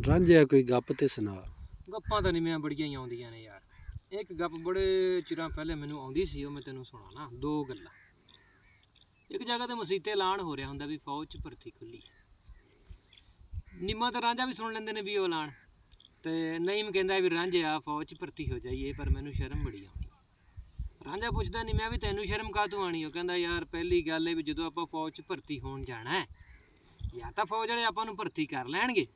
ਰਾਂਝਿਆ ਕੋਈ ਗੱਪ ਤੇ ਸੁਣਾ। ਗੱਪਾਂ ਤਾਂ ਨਿੰਮਿਆਂ ਬੜੀਆਂ ਹੀ ਆਉਂਦੀਆਂ ਨੇ ਯਾਰ। ਇੱਕ ਗੱਪ ਬੜੇ ਚਿਰਾਂ ਪਹਿਲੇ ਮੈਨੂੰ ਆਉਂਦੀ ਸੀ, ਉਹ ਮੈਂ ਤੈਨੂੰ ਸੁਣਾਉਣਾ। ਦੋ ਗੱਲਾਂ। ਇੱਕ ਜਗ੍ਹਾ ਤੇ ਮਸੀਤੇ ਐਲਾਨ ਹੋ ਰਿਹਾ ਹੁੰਦਾ ਵੀ ਫੌਜ 'ਚ ਭਰਤੀ ਖੁੱਲੀ। ਨਿੰਮਾ ਤਾਂ ਰਾਂਝਾ ਵੀ ਸੁਣ ਲੈਂਦੇ ਨੇ ਵੀ ਉਹ ਐਲਾਨ, ਤੇ ਨਈਮ ਕਹਿੰਦਾ ਵੀ ਰਾਂਝਿਆ ਫੌਜ 'ਚ ਭਰਤੀ ਹੋ ਜਾਈਏ, ਪਰ ਮੈਨੂੰ ਸ਼ਰਮ ਬੜੀ ਆਉਣੀ। ਰਾਂਝਾ ਪੁੱਛਦਾ ਨਿੰਮਿਆ ਵੀ ਤੈਨੂੰ ਸ਼ਰਮ ਕਾਹਤੋਂ ਆਉਣੀ? ਉਹ ਕਹਿੰਦਾ ਯਾਰ ਪਹਿਲੀ ਗੱਲ ਹੈ ਵੀ ਜਦੋਂ ਆਪਾਂ ਫੌਜ 'ਚ ਭਰਤੀ ਹੋਣ ਜਾਣਾ ਹੈ, ਜਾਂ ਤਾਂ ਫੌਜ ਵਾਲੇ ਆਪਾਂ ਨੂੰ ਭਰਤੀ ਕਰ ਲੈਣਗੇ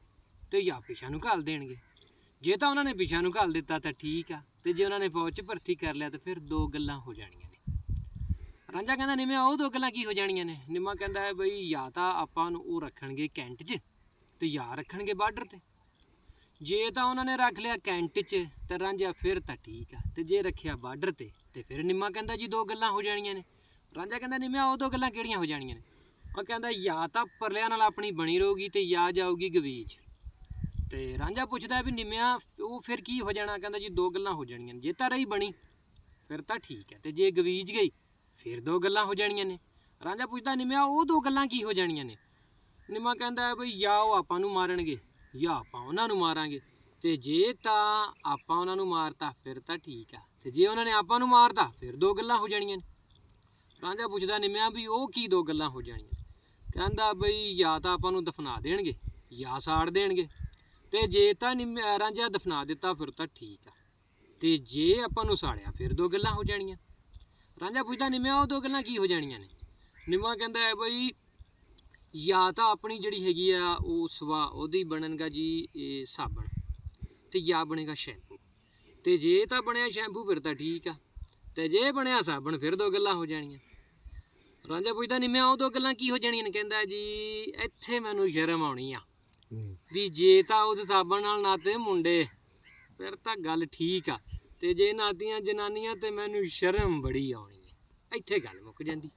ਤੇ ਜਾਂ ਪਿਛਾਂ ਨੂੰ ਘੱਲ ਦੇਣਗੇ। ਜੇ ਤਾਂ ਉਹਨਾਂ ਨੇ ਪਿਛਾਂ ਨੂੰ ਘੱਲ ਦਿੱਤਾ ਤਾਂ ਠੀਕ ਆ, ਤੇ ਜੇ ਉਹਨਾਂ ਨੇ ਫੌਜ 'ਚ ਭਰਤੀ ਕਰ ਲਿਆ ਤਾਂ ਫਿਰ ਦੋ ਗੱਲਾਂ ਹੋ ਜਾਣੀਆਂ ਨੇ। ਰਾਂਝਾ ਕਹਿੰਦਾ ਨਿੰਮਿਆ ਉਹ ਦੋ ਗੱਲਾਂ ਕੀ ਹੋ ਜਾਣੀਆਂ ਨੇ? ਨਿੰਮਾ ਕਹਿੰਦਾ ਹੈ ਬਈ ਜਾਂ ਤਾਂ ਆਪਾਂ ਨੂੰ ਉਹ ਰੱਖਣਗੇ ਕੈਂਟ 'ਚ ਤੇ ਜਾਂ ਰੱਖਣਗੇ ਬਾਰਡਰ 'ਤੇ। ਜੇ ਤਾਂ ਉਹਨਾਂ ਨੇ ਰੱਖ ਲਿਆ ਕੈਂਟ 'ਚ ਤਾਂ ਰਾਂਝਾ ਫਿਰ ਤਾਂ ਠੀਕ ਆ, ਤੇ ਜੇ ਰੱਖਿਆ ਬਾਰਡਰ 'ਤੇ ਫਿਰ ਨਿੰਮਾ ਕਹਿੰਦਾ ਜੀ ਦੋ ਗੱਲਾਂ ਹੋ ਜਾਣੀਆਂ ਨੇ। ਰਾਂਝਾ ਕਹਿੰਦਾ ਨਿੰਮਿਆ ਉਹ ਦੋ ਗੱਲਾਂ ਕਿਹੜੀਆਂ ਹੋ ਜਾਣੀਆਂ ਨੇ? ਉਹ ਕਹਿੰਦਾ ਜਾਂ ਤਾਂ ਪਰਲਿਆਂ ਨਾਲ ਆਪਣੀ ਬਣੀ ਰਹੂਗੀ ਤੇ ਜਾਂ ਜਾਊਗੀ ਗਵੀਚ। ਤੇ ਰਾਂਝਾ ਪੁੱਛਦਾ ਵੀ ਨਿੰਮਿਆ ਉਹ ਫਿਰ ਕੀ ਹੋ ਜਾਣਾ? ਕਹਿੰਦਾ ਜੀ ਦੋ ਗੱਲਾਂ ਹੋ ਜਾਣੀਆਂ ਨੇ, ਜੇ ਤਾਂ ਰਹੀ ਬਣੀ ਫਿਰ ਤਾਂ ਠੀਕ ਹੈ, ਤੇ ਜੇ ਗਵੀਚ ਗਈ ਫਿਰ ਦੋ ਗੱਲਾਂ ਹੋ ਜਾਣੀਆਂ ਨੇ। ਰਾਂਝਾ ਪੁੱਛਦਾ ਨਿੰਮਿਆ ਉਹ ਦੋ ਗੱਲਾਂ ਕੀ ਹੋ ਜਾਣੀਆਂ ਨੇ? ਨਿੰਮਾ ਕਹਿੰਦਾ ਬਈ ਜਾਂ ਉਹ ਆਪਾਂ ਨੂੰ ਮਾਰਨਗੇ ਜਾਂ ਆਪਾਂ ਉਹਨਾਂ ਨੂੰ ਮਾਰਾਂਗੇ, ਤੇ ਜੇ ਤਾਂ ਆਪਾਂ ਉਹਨਾਂ ਨੂੰ ਮਾਰਤਾ ਫਿਰ ਤਾਂ ਠੀਕ ਆ, ਤੇ ਜੇ ਉਹਨਾਂ ਨੇ ਆਪਾਂ ਨੂੰ ਮਾਰਤਾ ਫਿਰ ਦੋ ਗੱਲਾਂ ਹੋ ਜਾਣੀਆਂ ਨੇ। ਰਾਂਝਾ ਪੁੱਛਦਾ ਨਿੰਮਿਆ ਵੀ ਉਹ ਕੀ ਦੋ ਗੱਲਾਂ ਹੋ ਜਾਣੀਆਂ? ਕਹਿੰਦਾ ਬਈ ਜਾਂ ਤਾਂ ਆਪਾਂ ਨੂੰ ਦਫਨਾ ਦੇਣਗੇ ਜਾਂ ਸਾੜ ਦੇਣਗੇ, ਤੇ ਜੇ ਤਾਂ ਰਾਂਝਾ ਦਫਨਾ ਦਿੱਤਾ ਫਿਰ ਤਾਂ ਠੀਕ ਆ, ਤੇ ਜੇ ਆਪਾਂ ਨੂੰ ਸਾੜਿਆ ਫਿਰ ਦੋ ਗੱਲਾਂ ਹੋ ਜਾਣੀਆਂ। ਰਾਂਝਾ ਪੁੱਛਦਾ ਨਿੰਮਿਆ ਉਹ ਦੋ ਗੱਲਾਂ ਕੀ ਹੋ ਜਾਣੀਆਂ ਨੇ? ਨਿੰਮਾ ਕਹਿੰਦਾ ਹੈ ਬਈ ਜਾਂ ਤਾਂ ਆਪਣੀ ਜਿਹੜੀ ਹੈਗੀ ਆ ਉਹ ਸਵਾ ਉਹਦੀ ਬਣਨਗਾ ਜੀ ਇਹ ਸਾਬਣ, ਤੇ ਜਾਂ ਬਣੇਗਾ ਸ਼ੈਂਪੂ, ਤੇ ਜੇ ਤਾਂ ਬਣਿਆ ਸ਼ੈਂਪੂ ਫਿਰ ਤਾਂ ਠੀਕ ਆ, ਤੇ ਜੇ ਬਣਿਆ ਸਾਬਣ ਫਿਰ ਦੋ ਗੱਲਾਂ ਹੋ ਜਾਣੀਆਂ। ਰਾਂਝਾ ਪੁੱਛਦਾ ਨਿੰਮਿਆ ਉਹ ਦੋ ਗੱਲਾਂ ਕੀ ਹੋ ਜਾਣੀਆਂ ਨੇ? ਕਹਿੰਦਾ ਜੀ ਇੱਥੇ ਮੈਨੂੰ ਸ਼ਰਮ ਆਉਣੀ ਆ ਵੀ ਜੇ ਤਾਂ ਉਸ ਸਾਬਣ ਨਾਲ ਨਾਤੇ ਮੁੰਡੇ ਫਿਰ ਤਾਂ ਗੱਲ ਠੀਕ ਆ, ਤੇ ਜੇ ਨਾਤੀਆਂ ਜਨਾਨੀਆਂ ਤੇ ਮੈਨੂੰ ਸ਼ਰਮ ਬੜੀ ਆਉਣੀ ਹੈ। ਇੱਥੇ ਗੱਲ ਮੁੱਕ ਜਾਂਦੀ।